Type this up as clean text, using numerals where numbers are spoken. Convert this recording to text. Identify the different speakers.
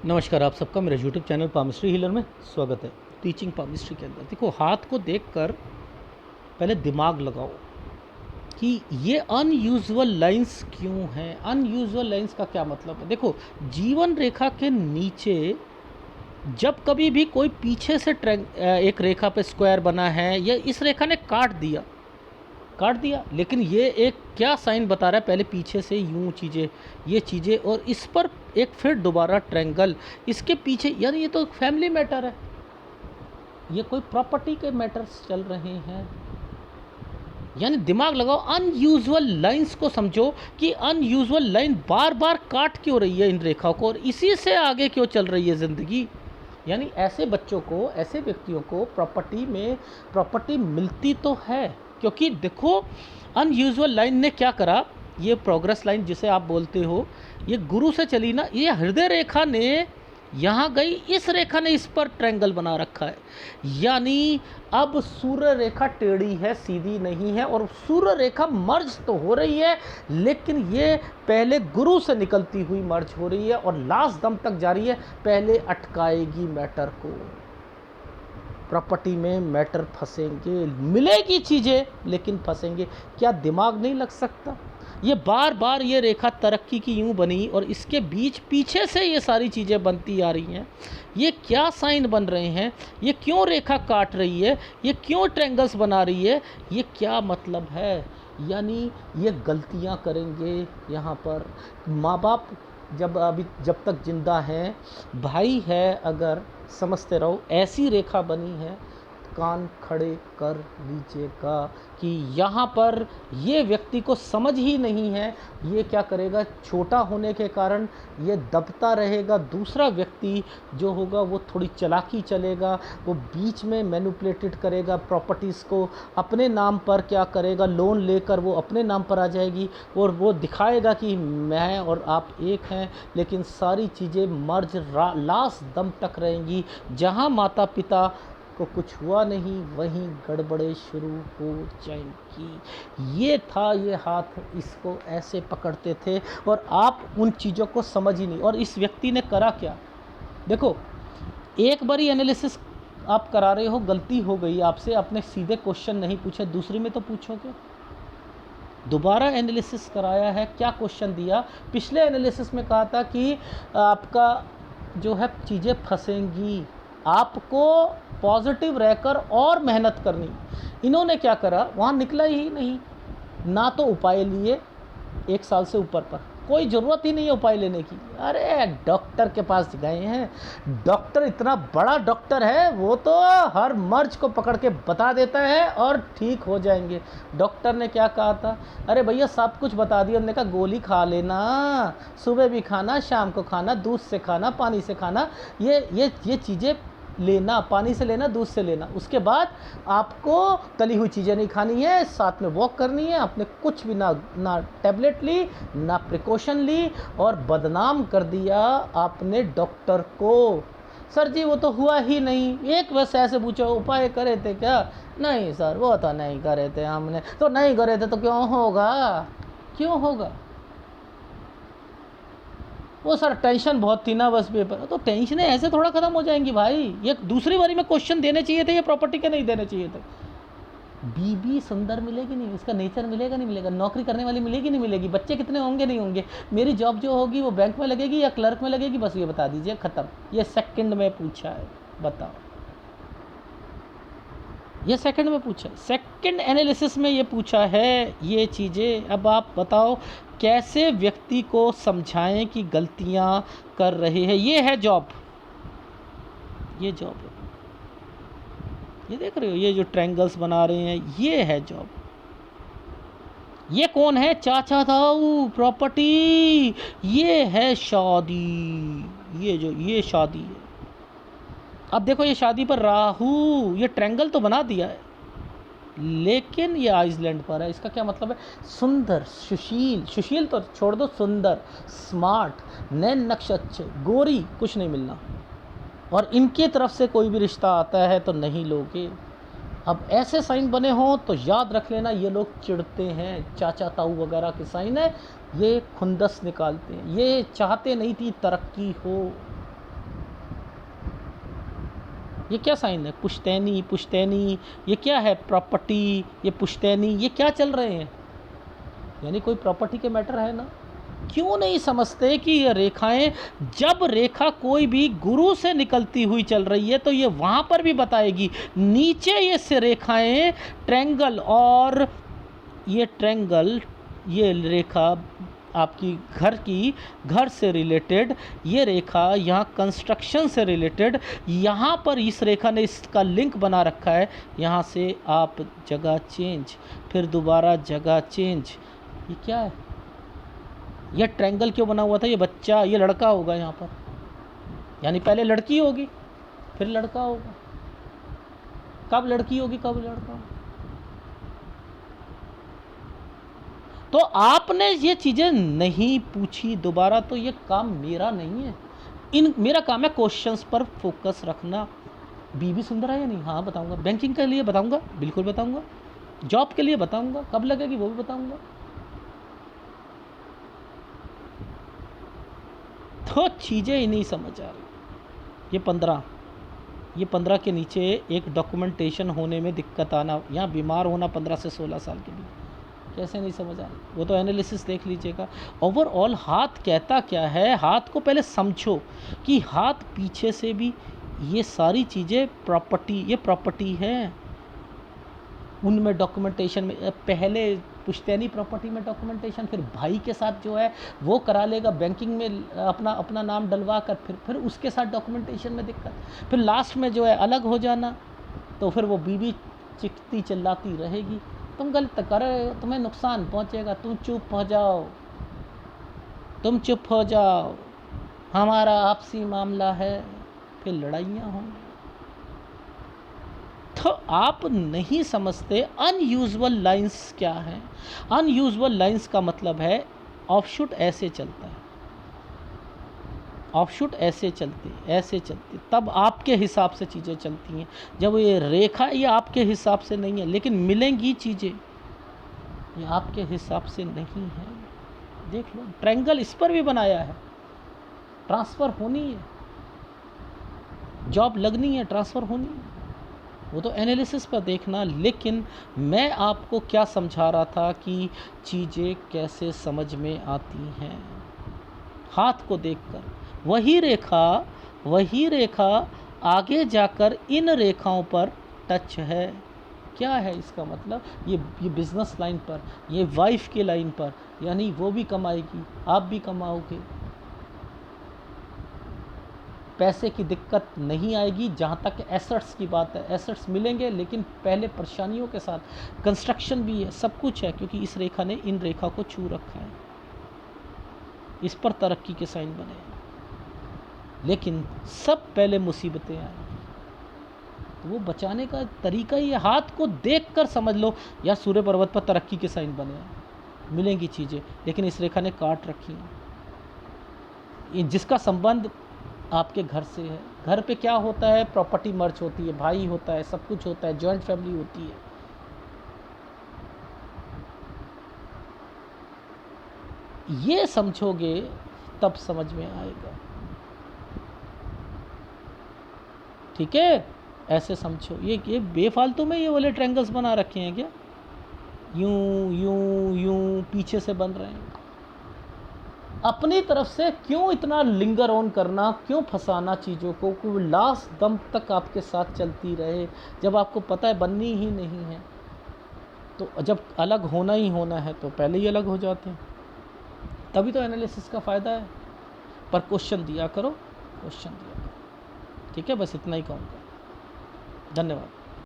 Speaker 1: नमस्कार, आप सबका मेरे यूट्यूब चैनल पामिस्ट्री हीलर में स्वागत है। टीचिंग पामिस्ट्री के अंदर देखो, हाथ को देखकर पहले दिमाग लगाओ कि ये अनयूजुअल लाइंस क्यों हैं। अनयूजुअल लाइंस का क्या मतलब है? देखो, जीवन रेखा के नीचे जब कभी भी कोई पीछे से एक रेखा पे स्क्वायर बना है या इस रेखा ने काट दिया, लेकिन ये एक क्या साइन बता रहा है? पहले पीछे से यूं चीज़ें, ये चीज़ें, और इस पर एक फिर दोबारा ट्रायंगल, इसके पीछे, यानी ये तो फैमिली मैटर है, ये कोई प्रॉपर्टी के मैटर्स चल रहे हैं। यानी दिमाग लगाओ, अनयूजुअल लाइंस को समझो कि अनयूजुअल लाइन बार बार काट क्यों रही है इन रेखाओं को, और इसी से आगे क्यों चल रही है ज़िंदगी। यानी ऐसे बच्चों को, ऐसे व्यक्तियों को प्रॉपर्टी मिलती तो है, क्योंकि देखो अनयूजुअल लाइन ने क्या करा, ये प्रोग्रेस लाइन जिसे आप बोलते हो, ये गुरु से चली ना, ये हृदय रेखा ने यहाँ गई, इस रेखा ने इस पर ट्रायंगल बना रखा है। यानी अब सूर्य रेखा टेढ़ी है, सीधी नहीं है, और सूर्य रेखा मर्ज तो हो रही है, लेकिन ये पहले गुरु से निकलती हुई मर्ज हो रही है और लास्ट दम तक जारी है। पहले अटकाएगी मैटर को, प्रॉपर्टी में मैटर फंसेंगे, मिलेगी चीज़ें लेकिन फंसेंगे। क्या दिमाग नहीं लग सकता? ये बार बार ये रेखा तरक्की की यूं बनी और इसके बीच पीछे से ये सारी चीज़ें बनती आ रही हैं। ये क्या साइन बन रहे हैं? ये क्यों रेखा काट रही है? ये क्यों ट्रायंगल्स बना रही है? ये क्या मतलब है? यानी ये गलतियां करेंगे यहाँ पर माँ बाप, जब तक जिंदा हैं, भाई है अगर, समझते रहो ऐसी रेखा बनी है, कान खड़े कर लीजिएगा कि यहाँ पर ये व्यक्ति को समझ ही नहीं है। ये क्या करेगा, छोटा होने के कारण ये दबता रहेगा। दूसरा व्यक्ति जो होगा वो थोड़ी चालाकी चलेगा, वो बीच में मैनिपुलेटेड करेगा, प्रॉपर्टीज़ को अपने नाम पर क्या करेगा, लोन लेकर वो अपने नाम पर आ जाएगी, और वो दिखाएगा कि मैं और आप एक हैं, लेकिन सारी चीज़ें मर्ज लास्ट दम तक रहेंगी। जहाँ माता पिता को कुछ हुआ नहीं, वहीं गड़बड़े शुरू हो जाएंगी। ये था, ये हाथ इसको ऐसे पकड़ते थे और आप उन चीज़ों को समझ ही नहीं। और इस व्यक्ति ने करा क्या? देखो, एक बारी एनालिसिस आप करा रहे हो, गलती हो गई आपसे, आपने सीधे क्वेश्चन नहीं पूछे, दूसरी में तो पूछोगे। दोबारा एनालिसिस कराया है, क्या क्वेश्चन दिया? पिछले एनालिसिस में कहा था कि आपका जो है चीज़ें फंसेंगी, आपको पॉजिटिव रहकर और मेहनत करनी। इन्होंने क्या करा, वहाँ निकला ही नहीं, ना तो उपाय लिए 1 साल से ऊपर पर, कोई ज़रूरत ही नहीं है उपाय लेने की। अरे डॉक्टर के पास गए हैं, डॉक्टर इतना बड़ा डॉक्टर है, वो तो हर मर्ज को पकड़ के बता देता है और ठीक हो जाएंगे। डॉक्टर ने क्या कहा था? अरे भैया सब कुछ बता दिया। उन्होंने कहा गोली खा लेना, सुबह भी खाना, शाम को खाना, दूध से खाना, पानी से खाना, ये चीज़ें लेना, पानी से लेना, दूध से लेना। उसके बाद आपको तली हुई चीज़ें नहीं खानी है, साथ में वॉक करनी है। आपने कुछ भी ना टैबलेट ली, ना प्रिकॉशन ली, और बदनाम कर दिया आपने डॉक्टर को। सर जी वो तो हुआ ही नहीं। एक बस ऐसे पूछो, उपाय करे थे क्या? नहीं सर, वो तो नहीं करे थे हमने। तो नहीं करे थे तो क्यों होगा? क्यों होगा? वो सर टेंशन बहुत थी ना बस पेपर। तो टेंशनें ऐसे थोड़ा ख़त्म हो जाएंगी भाई। ये दूसरी बारी में क्वेश्चन देने चाहिए थे, ये प्रॉपर्टी के नहीं देने चाहिए थे। बीबी सुंदर मिलेगी नहीं, उसका नेचर मिलेगा नहीं मिलेगा, नौकरी करने वाली मिलेगी नहीं मिलेगी, बच्चे कितने होंगे नहीं होंगे, मेरी जॉब जो होगी वो बैंक में लगेगी या क्लर्क में लगेगी, बस ये बता दीजिए, ख़त्म। ये सेकंड में पूछा है, बताओ। ये सेकंड में पूछा है, सेकंड एनालिसिस में ये पूछा है ये चीज़ें। अब आप बताओ कैसे व्यक्ति को समझाएं कि गलतियां कर रहे हैं। ये है जॉब, ये जॉब है, ये देख रहे हो, ये जो ट्रायंगल्स बना रहे हैं, ये है जॉब। ये कौन है? चाचा ताऊ, प्रॉपर्टी। ये है शादी, ये शादी है। अब देखो, ये शादी पर राहु, ये ट्रायंगल तो बना दिया है, लेकिन ये आइसलैंड पर है। इसका क्या मतलब है? सुंदर, सुशील, सुशील तो छोड़ दो, सुंदर, स्मार्ट, नैन नक्श अच्छे, गोरी, कुछ नहीं मिलना। और इनकी तरफ से कोई भी रिश्ता आता है तो नहीं लोगे। अब ऐसे साइन बने हों तो याद रख लेना, ये लोग चिढ़ते हैं। चाचा ताऊ वगैरह के साइन है, ये खुंदस निकालते हैं, ये चाहते नहीं थी तरक्की हो। ये क्या साइन है? पुश्तैनी, पुश्तैनी, ये क्या है? प्रॉपर्टी, ये पुश्तैनी, ये क्या चल रहे हैं? यानी कोई प्रॉपर्टी के मैटर है ना। क्यों नहीं समझते कि ये रेखाएं, जब रेखा कोई भी गुरु से निकलती हुई चल रही है तो ये वहाँ पर भी बताएगी। नीचे ये से रेखाएं ट्रायंगल, और ये ट्रायंगल, ये रेखा आपकी घर से रिलेटेड, ये रेखा यहाँ कंस्ट्रक्शन से रिलेटेड, यहाँ पर इस रेखा ने इसका लिंक बना रखा है। यहाँ से आप जगह चेंज, फिर दोबारा जगह चेंज। ये क्या है? ये ट्रायंगल क्यों बना हुआ था? ये बच्चा, ये लड़का होगा यहाँ पर, यानी पहले लड़की होगी फिर लड़का होगा। कब लड़की होगी कब लड़का होगा? तो आपने ये चीज़ें नहीं पूछी दोबारा, तो ये काम मेरा नहीं है। मेरा काम है क्वेश्चंस पर फोकस रखना। बीबी सुंदर है या नहीं? हाँ बताऊंगा। बैंकिंग के लिए बताऊंगा, बिल्कुल बताऊंगा। जॉब के लिए बताऊंगा, कब लगेगी वो भी बताऊंगा। तो चीज़ें ही नहीं समझ आ रही। ये 15 के नीचे एक डॉक्यूमेंटेशन होने में दिक्कत आना, यहाँ बीमार होना 15 से 16 साल के लिए, कैसे नहीं समझ आ रही? वो तो एनालिसिस देख लीजिएगा। ओवरऑल हाथ कहता क्या है, हाथ को पहले समझो कि हाथ पीछे से भी ये सारी चीज़ें प्रॉपर्टी, ये प्रॉपर्टी है। उनमें डॉक्यूमेंटेशन में पहले पुश्तैनी प्रॉपर्टी में डॉक्यूमेंटेशन, फिर भाई के साथ जो है वो करा लेगा बैंकिंग में, अपना नाम डलवा कर, फिर उसके साथ डॉक्यूमेंटेशन में दिक्कत, फिर लास्ट में जो है अलग हो जाना। तो फिर वो बीवी चिखती चिल्लाती रहेगी, तुम गलत कर रहे हो, तुम्हें नुकसान पहुंचेगा, तुम चुप हो जाओ, तुम चुप हो जाओ, हमारा आपसी मामला है, फिर लड़ाइयाँ होंगी। तो आप नहीं समझते अनयूजुअल लाइंस क्या हैं। अनयूजुअल लाइंस का मतलब है ऑफशूट ऐसे चलता है, ऑफशूट ऐसे चलती, तब आपके हिसाब से चीज़ें चलती हैं। जब ये रेखा, ये आपके हिसाब से नहीं है, लेकिन मिलेंगी चीज़ें, ये आपके हिसाब से नहीं है। देख लो, ट्रायंगल इस पर भी बनाया है, ट्रांसफ़र होनी है, जॉब लगनी है, ट्रांसफ़र होनी है, वो तो एनालिसिस पर देखना। लेकिन मैं आपको क्या समझा रहा था कि चीज़ें कैसे समझ में आती हैं हाथ को देखकर। वही रेखा आगे जाकर इन रेखाओं पर टच है। क्या है इसका मतलब? ये बिजनेस लाइन पर, ये वाइफ के लाइन पर, यानी वो भी कमाएगी, आप भी कमाओगे, पैसे की दिक्कत नहीं आएगी। जहाँ तक एसेट्स की बात है, एसेट्स मिलेंगे, लेकिन पहले परेशानियों के साथ। कंस्ट्रक्शन भी है, सब कुछ है, क्योंकि इस रेखा ने इन रेखा को छू रखा है, इस पर तरक्की के साइन बने हैं। लेकिन सब पहले मुसीबतें आई, तो वो बचाने का तरीका ये हाथ को देखकर समझ लो। या सूर्य पर्वत पर तरक्की के साइन बने हैं, मिलेंगी चीज़ें, लेकिन इस रेखा ने काट रखी हैं। जिसका संबंध आपके घर से है। घर पे क्या होता है? प्रॉपर्टी मर्ज होती है, भाई होता है, सब कुछ होता है, जॉइंट फैमिली होती है। ये समझोगे तब समझ में आएगा। ठीक है, ऐसे समझो। ये बेफालतू में ये वाले ट्रायंगल्स बना रखे हैं क्या? यूं यूं यूं पीछे से बन रहे हैं। अपनी तरफ से क्यों इतना लिंगर ऑन करना, क्यों फंसाना चीज़ों को लास्ट दम तक आपके साथ चलती रहे, जब आपको पता है बननी ही नहीं है। तो जब अलग होना ही होना है तो पहले ही अलग हो जाते हैं। तभी तो एनालिसिस का फ़ायदा है। पर क्वेश्चन दिया करो, क्वेश्चन दिया करो। ठीक है, बस इतना ही कहूँगा। धन्यवाद।